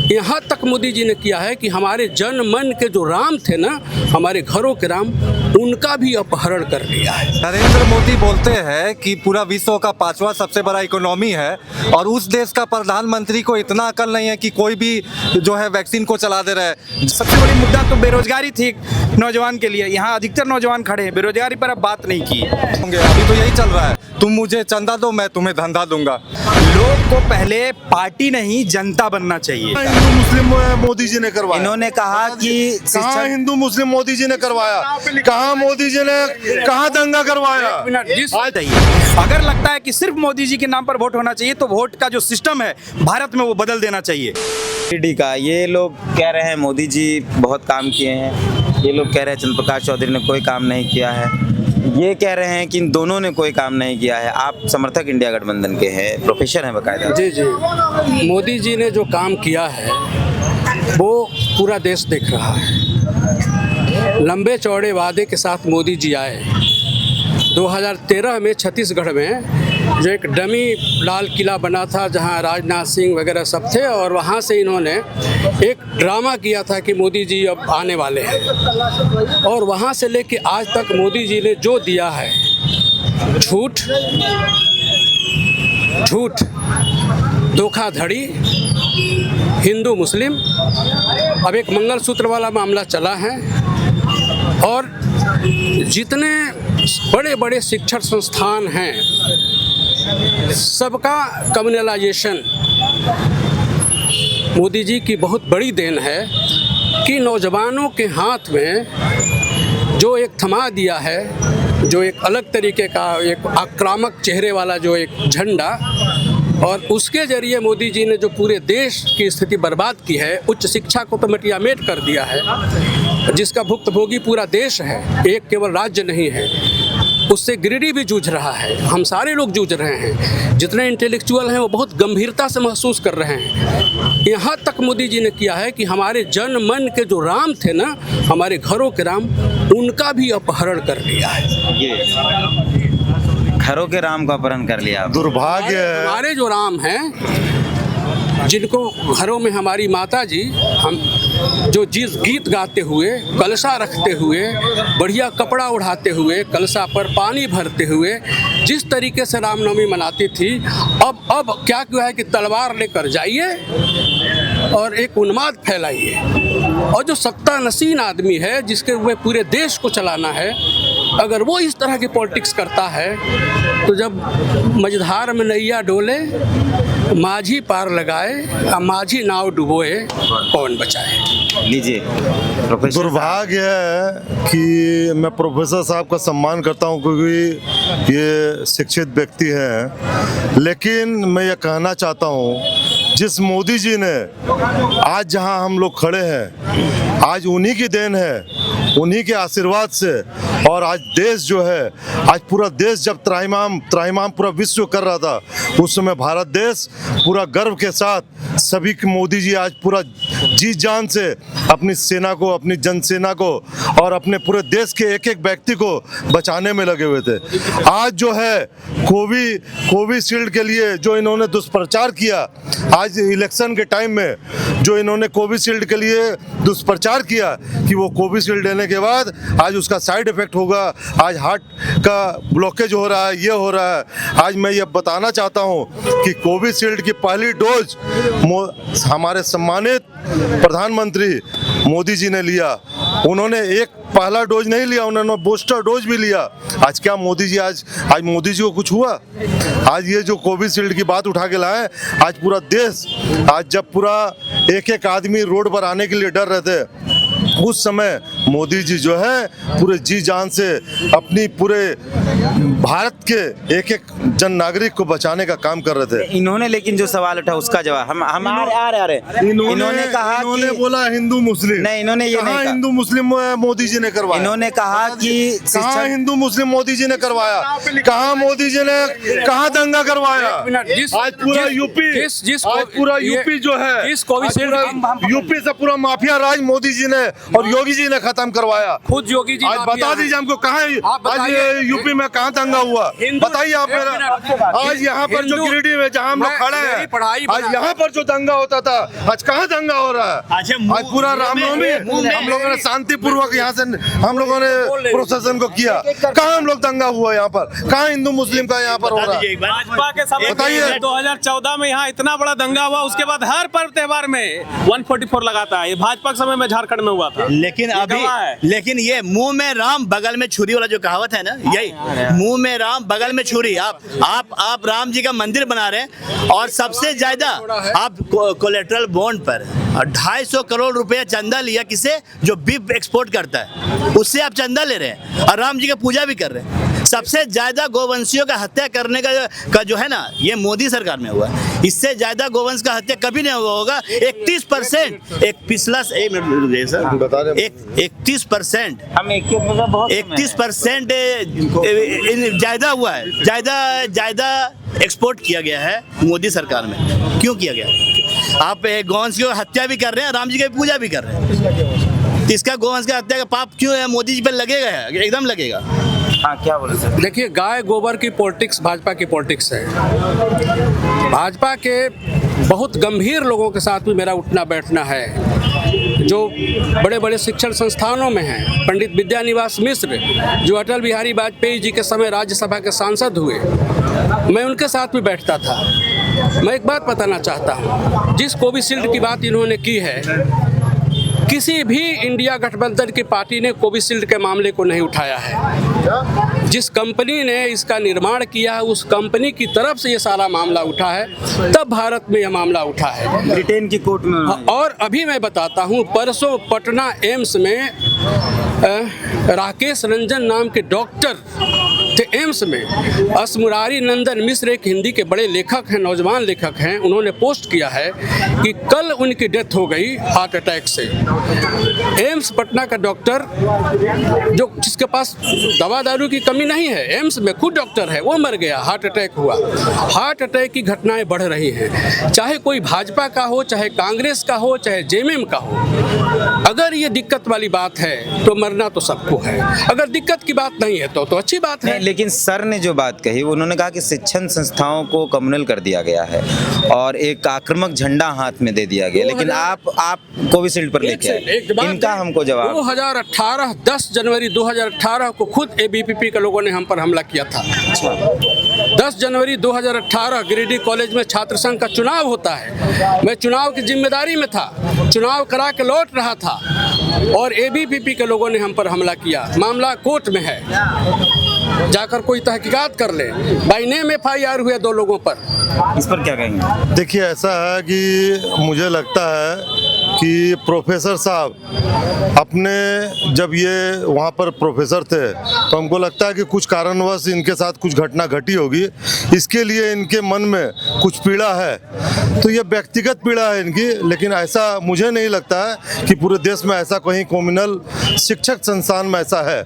यहाँ तक मोदी जी ने किया है कि हमारे जन मन के जो राम थे ना, हमारे घरों के राम, उनका भी अपहरण कर लिया है। नरेंद्र मोदी बोलते हैं कि पूरा विश्व का 5वां सबसे बड़ा इकोनॉमी है और उस देश का प्रधानमंत्री को इतना अकल नहीं है कि कोई भी जो है वैक्सीन को चला दे रहा है। सबसे बड़ी मुद्दा तो बेरोजगारी थी नौजवान के लिए। यहाँ अधिकतर नौजवान खड़े हैं, बेरोजगारी पर अब बात नहीं की होंगे। अभी तो यही चल रहा है, तुम मुझे चंदा दो मैं तुम्हें धंधा दूंगा। लोग को पहले पार्टी नहीं जनता बनना चाहिए। हिंदू मुस्लिम मोदी जी ने करवाया। इन्होंने कहा कि कहाँ हिंदू मुस्लिम मोदी जी ने करवाया, कहाँ मोदी जी ने कहाँ दंगा करवाया। अगर लगता है कि सिर्फ मोदी जी के नाम पर वोट होना चाहिए तो वोट का जो सिस्टम है भारत में वो बदल देना चाहिए। ईडी का ये लोग कह रहे हैं मोदी जी बहुत काम किए हैं, ये लोग कह रहे हैं चंद्र प्रकाश चौधरी ने कोई काम नहीं किया है, ये कह रहे हैं कि इन दोनों ने कोई काम नहीं किया है। आप समर्थक इंडिया गठबंधन के हैं, प्रोफेसर हैं बकायदा। जी जी, मोदी जी ने जो काम किया है वो पूरा देश देख रहा है। लंबे चौड़े वादे के साथ मोदी जी आए। 2013 में छत्तीसगढ़ में जो एक डमी लाल किला बना था जहां राजनाथ सिंह वगैरह सब थे, और वहां से इन्होंने एक ड्रामा किया था कि मोदी जी अब आने वाले हैं, और वहां से लेके आज तक मोदी जी ने जो दिया है, झूठ, धोखाधड़ी, हिंदू मुस्लिम, अब एक मंगलसूत्र वाला मामला चला है, और जितने बड़े बड़े शिक्षण संस्थान हैं सबका कम्युनलाइजेशन मोदी जी की बहुत बड़ी देन है कि नौजवानों के हाथ में जो एक थमा दिया है, जो एक अलग तरीके का एक आक्रामक चेहरे वाला जो एक झंडा, और उसके ज़रिए मोदी जी ने जो पूरे देश की स्थिति बर्बाद की है, उच्च शिक्षा को तो मटियामेट कर दिया है, जिसका भुक्तभोगी पूरा देश है, एक केवल राज्य नहीं है। उससे गिरिडीह भी जूझ रहा है, हम सारे लोग जूझ रहे हैं, जितने इंटेलेक्चुअल हैं वो बहुत गंभीरता से महसूस कर रहे हैं। यहाँ तक मोदी जी ने किया है कि हमारे जन मन के जो राम थे ना, हमारे घरों के राम, उनका भी अपहरण कर लिया है। ये घरों के राम का अपहरण कर लिया। दुर्भाग्य है। हमारे जो राम हैं, जिनको घरों में हमारी माता जी हम जो जिस गीत गाते हुए, कलशा रखते हुए, बढ़िया कपड़ा उड़ाते हुए, कलशा पर पानी भरते हुए जिस तरीके से रामनवमी मनाती थी, अब क्या हुआ है कि तलवार लेकर जाइए और एक उन्माद फैलाइए। और जो सत्ता नशीन आदमी है, जिसके हुए पूरे देश को चलाना है, अगर वो इस तरह की पॉलिटिक्स करता है तो जब मझधार में नैया डोले, माझी पार लगाए, माझी नाव डुबोए, कौन बचाए। लीजिए दुर्भाग्य है कि मैं प्रोफेसर साहब का सम्मान करता हूं क्योंकि ये शिक्षित व्यक्ति हैं, लेकिन मैं ये कहना चाहता हूं, जिस मोदी जी ने आज जहां हम लोग खड़े हैं, आज उन्हीं की देन है, उन्हीं के आशीर्वाद से। और आज देश जो है, आज पूरा देश जब त्राहिमाम पूरा विश्व कर रहा था, उस समय भारत देश पूरा गर्व के साथ सभी मोदी जी आज पूरा जी जान से अपनी सेना को, अपनी जनसेना को और अपने पूरे देश के एक एक व्यक्ति को बचाने में लगे हुए थे। आज जो है कोविशील्ड के लिए जो इन्होंने दुष्प्रचार किया, आज इलेक्शन के टाइम में जो इन्होंने कोविशील्ड के लिए दुष्प्रचार किया कि वो कोविशील्ड लेने के बाद आज उसका साइड इफेक्ट होगा, आज हार्ट का ब्लॉकेज हो रहा है, ये हो रहा है। आज मैं ये बताना चाहता हूँ कि कोविशील्ड की पहली डोज हमारे सम्मानित प्रधानमंत्री मोदी जी ने लिया। उन्होंने एक पहला डोज नहीं लिया, उन्होंने बूस्टर डोज भी लिया। आज क्या मोदी जी आज मोदी जी को कुछ हुआ? आज ये जो कोविशील्ड की बात उठा के लाए, आज पूरा देश, आज जब पूरा एक एक आदमी रोड पर आने के लिए डर रहे थे, उस समय मोदी जी जो है पूरे जी जान से अपनी पूरे भारत के एक एक जन नागरिक को बचाने का काम कर रहे थे। इन्होंने लेकिन जो सवाल उठा उसका जवाब हम आ रहे इन्होंने कहा, इन्होंने बोला हिंदू मुस्लिम नहीं, इन्होंने ये नहीं कहा। हिंदू मुस्लिम मोदी जी ने करवाया। इन्होंने कहा कि कहाँ हिंदू मुस्लिम मोदी जी ने करवाया, कहाँ मोदी जी ने कहाँ दंगा करवाया। आज पूरा यूपी जो है, यूपी से पूरा माफिया राज मोदी जी ने और योगी जी ने खत्म करवाया। खुद योगी जी आज माफिया बता हैं। दीजिए हमको कहाँ आप आज बताइए। यूपी में कहाँ दंगा हुआ, हिंदू- बताइए आप एक मेरा। मिनट। आज यहाँ पर जो हिंदू- गिरिडीह में जहाँ हम लोग मैं- खड़े मेरी हैं, पढ़ाई आज बना- यहाँ पर जो दंगा होता था, आज कहाँ दंगा हो रहा है? अच्छा, मुंह- आज पूरा मुंह में- रामनवमी मुंह में- हम लोगों ने शांतिपूर्वक यहाँ से हम लोगों ने प्रोसेसन को किया। कहाँ हम लोग दंगा हुआ यहाँ पर? कहाँ हिंदू मुस्लिम का यहाँ पर हो रहा है? भाजपा के समय बताइए। 2014 में यहाँ इतना बड़ा दंगा हुआ, उसके बाद हर पर्व त्योहार में 144 लगाता है। ये भाजपा के समय में झारखंड में हुआ था। लेकिन ये अभी गवाह है। लेकिन ये मुंह में राम बगल में छुरी वाला जो कहावत है ना, यही मुंह में राम बगल में छुरी। आप राम जी का मंदिर बना रहे हैं और सबसे ज्यादा आप कोलेट्रल बॉन्ड पर 250 करोड़ रुपया चंदा लिया, किसे? जो बीफ एक्सपोर्ट करता है, उससे आप चंदा ले रहे हैं और राम जी का पूजा भी कर रहे हैं। सबसे ज्यादा गोवंशियों का हत्या करने का जो है ना, ये मोदी सरकार में हुआ। इससे ज्यादा गोवंश का हत्या कभी नहीं हुआ होगा। 31% एक पिछला एक मिनट रुकिए सर, बता रहे हैं। 31% हम एक ही में बहुत 31% ज्यादा हुआ है, ज्यादा एक्सपोर्ट किया गया है मोदी सरकार में। क्यों किया गया? आप गोवंश की हत्या भी कर रहे हैं, राम जी की पूजा भी कर रहे हैं, तो इसका गोवंश का हत्या का पाप क्यों है मोदी जी पर लगेगा? एकदम लगेगा। हाँ, क्या बोले सर? देखिए, गाय गोबर की पॉलिटिक्स भाजपा की पॉलिटिक्स है। भाजपा के बहुत गंभीर लोगों के साथ भी मेरा उठना बैठना है, जो बड़े बड़े शिक्षण संस्थानों में हैं। पंडित विद्यानिवास मिश्र, जो अटल बिहारी वाजपेयी जी के समय राज्यसभा के सांसद हुए, मैं उनके साथ भी बैठता था। मैं एक बात बताना चाहता हूँ, जिस कोविशील्ड की बात इन्होंने की है, किसी भी इंडिया गठबंधन की पार्टी ने कोविशील्ड के मामले को नहीं उठाया है। जिस कंपनी ने इसका निर्माण किया है, उस कंपनी की तरफ से ये सारा मामला उठा है, तब भारत में यह मामला उठा है। ब्रिटेन की कोर्ट में और अभी मैं बताता हूँ, परसों पटना एम्स में राकेश रंजन नाम के डॉक्टर थे एम्स में। असमुरारी नंदन मिश्र एक हिंदी के बड़े लेखक हैं, नौजवान लेखक हैं, उन्होंने पोस्ट किया है कि कल उनकी डेथ हो गई हार्ट अटैक से। एम्स पटना का डॉक्टर, जो जिसके पास दवा दारू की कमी नहीं है, एम्स में खुद डॉक्टर है, वो मर गया, हार्ट अटैक हुआ। हार्ट अटैक की घटनाएं बढ़ रही हैं, चाहे कोई भाजपा का हो, चाहे कांग्रेस का हो, चाहे जेएमएम का हो। अगर ये दिक्कत वाली बात है तो मरना तो सबको है, अगर दिक्कत की बात नहीं है तो अच्छी बात है। लेकिन सर ने जो बात कही, उन्होंने कहा कि शिक्षण संस्थाओं को कम्युनल कर दिया गया है और एक आक्रामक झंडा हाथ में दे दिया गया। लेकिन आप कोविशील्ड पर लेके आए, इनका हमको जवाब। 2018 10 जनवरी 2018 को खुद एबीवीपी के लोगों ने हम पर हमला किया था। 10 जनवरी 2018 गिरिडीह कॉलेज में छात्र संघ का चुनाव होता है। मैं चुनाव की जिम्मेदारी में था, चुनाव करा के लौट रहा था और एबीवीपी के लोगों ने हम पर हमला किया। मामला कोर्ट में है, जाकर कोई तहकीकात कर ले। बाई नेम FIR हुए 2 लोगों पर। इस पर क्या कहेंगे? देखिए, ऐसा है कि मुझे लगता है कि प्रोफेसर साहब अपने जब ये वहाँ पर प्रोफेसर थे, तो हमको लगता है कि कुछ कारणवश इनके साथ कुछ घटना घटी होगी, इसके लिए इनके मन में कुछ पीड़ा है। तो ये व्यक्तिगत पीड़ा है इनकी, लेकिन ऐसा मुझे नहीं लगता है कि पूरे देश में ऐसा कहीं कम्युनल शिक्षक संस्थान में ऐसा है।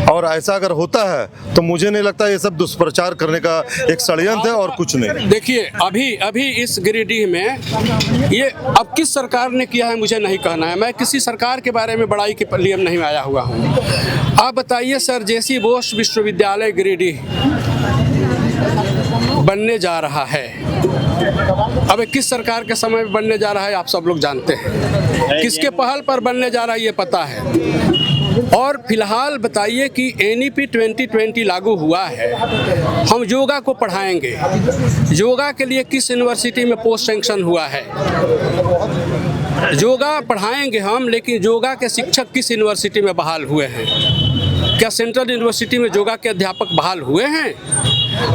और ऐसा अगर होता है तो मुझे नहीं लगता ये सब दुष्प्रचार करने का एक षड्यंत्र है और कुछ नहीं। देखिए, अभी इस गिरिडीह में ये अब किस सरकार ने किया है मुझे नहीं कहना है। मैं किसी सरकार के बारे में बड़ाई के लिए नहीं आया हुआ हूँ। आप बताइए, सर जेसी बोस विश्वविद्यालय गिरिडीह बनने जा रहा है। अब किस सरकार के समय में बनने जा रहा है आप सब लोग जानते हैं। किसके पहल पर बनने जा रहा है ये पता है। और फिलहाल बताइए कि NEP 2020 लागू हुआ है, हम योगा को पढ़ाएंगे। योगा के लिए किस यूनिवर्सिटी में पोस्ट सेंक्शन हुआ है? योगा पढ़ाएंगे हम, लेकिन योगा के शिक्षक किस यूनिवर्सिटी में बहाल हुए हैं? क्या सेंट्रल यूनिवर्सिटी में योगा के अध्यापक बहाल हुए हैं?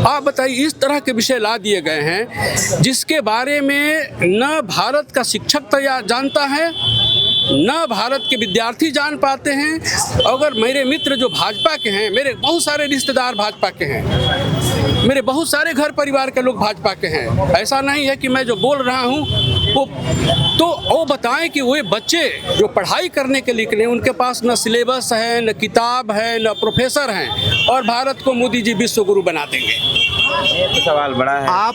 आप बताइए, इस तरह के विषय ला दिए गए हैं जिसके बारे में न भारत का शिक्षक तैयार जानता है, न भारत के विद्यार्थी जान पाते हैं। अगर मेरे मित्र जो भाजपा के हैं, मेरे बहुत सारे रिश्तेदार भाजपा के हैं, मेरे बहुत सारे घर परिवार के लोग भाजपा के हैं। ऐसा नहीं है कि मैं जो बोल रहा हूँ वो बताएं कि वो बच्चे जो पढ़ाई करने के लिए उनके पास न सिलेबस है, न किताब है, न प्रोफेसर हैं, और भारत को मोदी जी विश्व गुरु बना देंगे। ये तो सवाल बड़ा है। आप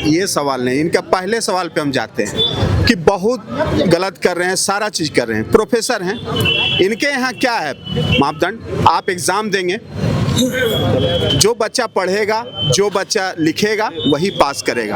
ये सवाल नहीं, इनका पहले सवाल पे हम जाते हैं कि बहुत गलत कर रहे हैं, सारा चीज़ कर रहे हैं, प्रोफेसर हैं, इनके यहाँ क्या है मापदंड? आप एग्ज़ाम देंगे, जो बच्चा पढ़ेगा, जो बच्चा लिखेगा वही पास करेगा।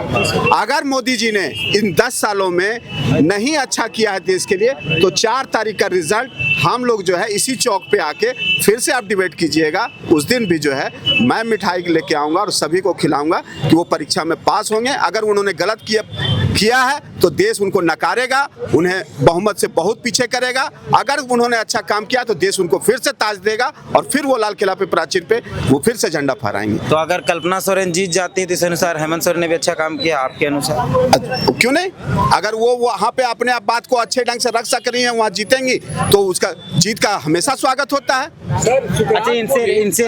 अगर मोदी जी ने इन 10 सालों में नहीं अच्छा किया है देश के लिए, तो 4 तारीख का रिजल्ट हम लोग जो है इसी चौक पे आके फिर से आप डिबेट कीजिएगा। उस दिन भी जो है मैं मिठाई लेके आऊँगा और सभी को खिलाऊंगा कि वो परीक्षा में पास होंगे। अगर उन्होंने गलत किया है तो देश उनको नकारेगा, उन्हें बहुमत से बहुत पीछे करेगा। अगर उन्होंने अच्छा काम किया तो देश उनको फिर से ताज देगा और फिर वो लाल किला पे प्राचीर पे वो फिर से झंडा फहराएंगे। तो अगर कल्पना सोरेन जीत जाती है तो इस अनुसार हेमंत सोरेन ने भी अच्छा काम किया आपके अनुसार? क्यों नहीं? अगर वो वहाँ पे अपने आप बात को अच्छे ढंग से रख सक रही है, वहाँ जीतेंगी तो उसका जीत का हमेशा स्वागत होता है। अच्छा, इनसे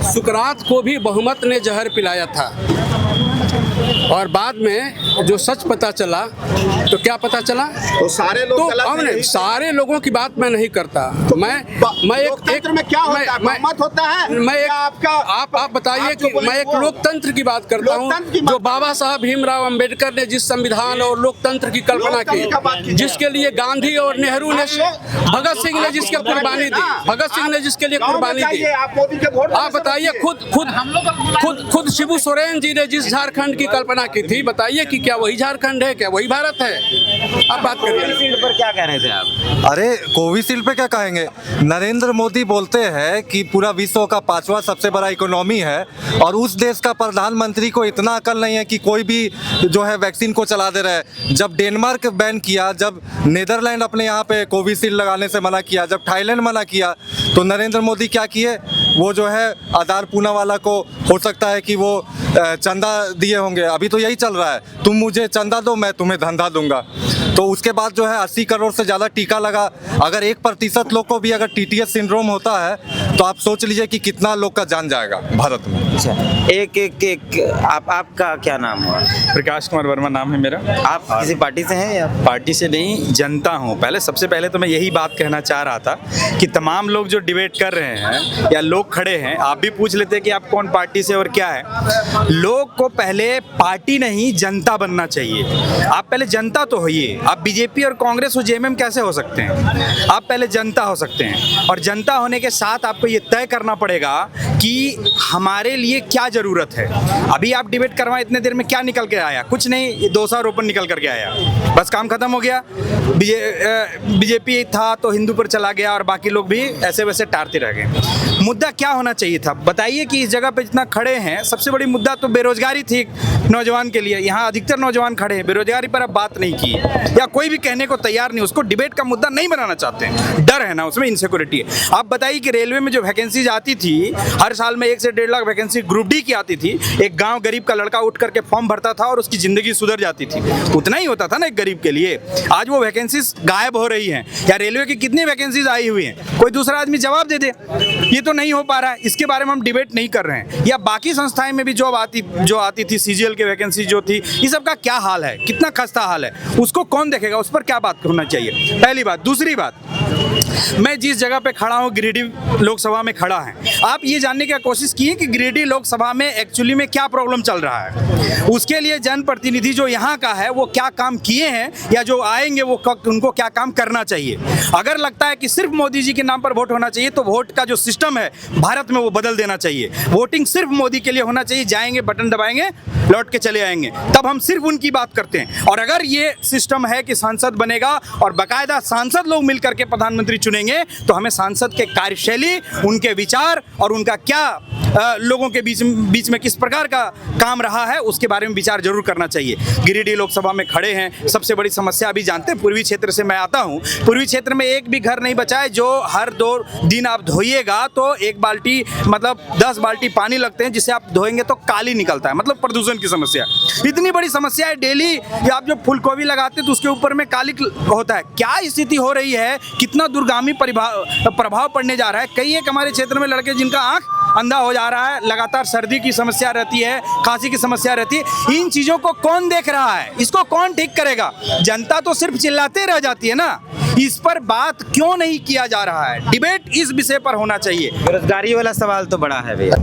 सुकरात को भी बहुमत ने जहर पिलाया था और बाद में जो सच पता चला तो क्या पता चला? तो सारे लोग तो गलत अब नहीं, सारे लोगों की बात मैं नहीं करता। मैं लोकतंत्र में क्या होता है? बहुमत होता है? मैं एक आपका आप बताइए कि मैं एक लोकतंत्र की बात करता हूँ, जो बाबा साहब भीमराव अंबेडकर ने जिस संविधान और लोकतंत्र की कल्पना की, जिसके लिए गांधी और नेहरू ने, भगत सिंह ने जिसके कुर्बानी दी, भगत सिंह ने जिसके लिए कुर्बानी दी, आप बताइए। खुद शिबू सोरेन जी ने जिस झारखंड की कल्पना की थी, बताइए कि क्या वही झारखंड है, क्या वही भारत है? आप बात करिए। कोविशील्ड पर क्या कह रहे थे आप? अरे कोविशील्ड पे क्या कहेंगे? नरेंद्र मोदी बोलते हैं कि पूरा विश्व का 5वां सबसे बड़ा इकोनॉमी है और उस देश का प्रधानमंत्री को इतना अकल नहीं है कि कोई भी जो है वैक्सीन को चला दे रहा है। जब डेनमार्क बैन किया, जब नीदरलैंड अपने यहाँ पे कोविशील्ड लगाने से मना किया, जब थाईलैंड मना किया, तो नरेंद्र मोदी क्या किए? वो जो है आधार पूनावाला को हो सकता है कि वो चंदा दिए होंगे, अभी तो यही चल रहा है, तुम मुझे चंदा दो मैं तुम्हें धंधा दूंगा। तो उसके बाद जो है 80 करोड़ से ज़्यादा टीका लगा। अगर 1% लोग को भी अगर TTS सिंड्रोम होता है तो आप सोच लीजिए कि कितना लोग का जान जाएगा भारत में। अच्छा, एक आपका क्या नाम हुआ? प्रकाश कुमार वर्मा नाम है मेरा। आप किसी पार्टी से हैं या? पार्टी से नहीं, जनता हूँ। सबसे पहले तो मैं यही बात कहना चाह रहा था कि तमाम लोग जो डिबेट कर रहे हैं या लोग खड़े हैं, आप भी पूछ लेते कि आप कौन पार्टी से और क्या है। लोग को पहले पार्टी नहीं जनता बनना चाहिए। आप पहले जनता तो होइए। आप बीजेपी और कांग्रेस और जेएमएम कैसे हो सकते हैं? आप पहले जनता हो सकते हैं और जनता होने के साथ आपको ये तय करना पड़ेगा कि हमारे लिए क्या ज़रूरत है। अभी आप डिबेट करवाएं, इतने देर में क्या निकल के आया? कुछ नहीं, ये 200 रोपण निकल करके आया, बस काम खत्म हो गया। बीजेपी था तो हिंदू पर चला गया और बाकी लोग भी ऐसे वैसे टारते रह गए। मुद्दा क्या होना चाहिए था बताइए? कि इस जगह पे जितना खड़े हैं, सबसे बड़ी मुद्दा तो बेरोजगारी थी नौजवान के लिए। यहाँ अधिकतर नौजवान खड़े हैं, बेरोजगारी पर अब बात नहीं की या कोई भी कहने को तैयार नहीं, उसको डिबेट का मुद्दा नहीं बनाना चाहते हैं। डर है ना, उसमें इनसिक्योरिटी है। आप बताइए कि रेलवे में जो वैकेंसीज आती थी, हर साल में 1 से 1.5 लाख वैकेंसी ग्रुप डी की आती थी। एक गांव गरीब का लड़का उठ करके फॉर्म भरता था और उसकी जिंदगी सुधर जाती थी। उतना ही होता था ना एक गरीब के लिए। आज वो वैकेंसीज गायब हो रही हैं। या रेलवे की कितनी वैकेंसीज आई हुई हैं, कोई दूसरा आदमी जवाब दे दे। ये तो नहीं हो पा रहा है, इसके बारे में हम डिबेट नहीं कर रहे हैं। या बाकी संस्थाएं में भी जो आती थी, CGL की वैकेंसी जो थी, ये सब का क्या हाल है? कितना खस्ता हाल है, उसको कौन देखेगा? उस पर क्या बात होना चाहिए? पहली बात। दूसरी बात, मैं जिस जगह पे खड़ा हूँ, गिरिडीह लोकसभा में खड़ा है। आप ये जानने की कोशिश किए कि गिरिडीह लोकसभा में एक्चुअली में क्या प्रॉब्लम चल रहा है? उसके लिए जनप्रतिनिधि जो यहाँ का है वो क्या काम किए हैं या जो आएंगे वो उनको क्या काम करना चाहिए? अगर लगता है कि सिर्फ मोदी जी के नाम पर वोट होना चाहिए तो वोट का जो सिस्टम है भारत में वो बदल देना चाहिए। वोटिंग सिर्फ मोदी के लिए होना चाहिए। जाएंगे, बटन दबाएंगे, लौट के चले आएंगे, तब हम सिर्फ उनकी बात करते हैं। और अगर ये सिस्टम है कि सांसद बनेगा और बाकायदा सांसद लोग मिलकर के प्रधानमंत्री चुनेंगे, तो हमें सांसद के कार्यशैली, उनके विचार और उनका क्या लोगों के बीच में किस प्रकार का काम रहा है उसके बारे में विचार जरूर करना चाहिए। गिरिडीह लोकसभा में खड़े हैं, सबसे बड़ी समस्या अभी जानते हैं, पूर्वी क्षेत्र से मैं आता हूं। पूर्वी क्षेत्र में एक भी घर नहीं बचा है जो हर 2 दिन आप धोइएगा तो 1 बाल्टी मतलब 10 बाल्टी पानी लगते हैं, जिसे आप धोएंगे तो काली निकलता है, मतलब प्रदूषण की समस्या। इतनी बड़ी समस्या है। डेली या आप जो फूलगोभी लगाते हैं तो उसके ऊपर में काली होता है। क्या स्थिति हो रही है? कितना दूरगामी प्रभाव पड़ने जा रहा है। कई एक हमारे क्षेत्र में लड़के जिनका आंख अंधा हो जा रहा है, लगातार सर्दी की समस्या रहती है, खांसी की समस्या रहती है। इन चीजों को कौन देख रहा है? इसको कौन ठीक करेगा? जनता तो सिर्फ चिल्लाते रह जाती है ना। इस पर बात क्यों नहीं किया जा रहा है? डिबेट इस विषय पर होना चाहिए। बेरोजगारी वाला सवाल तो बड़ा है भैया।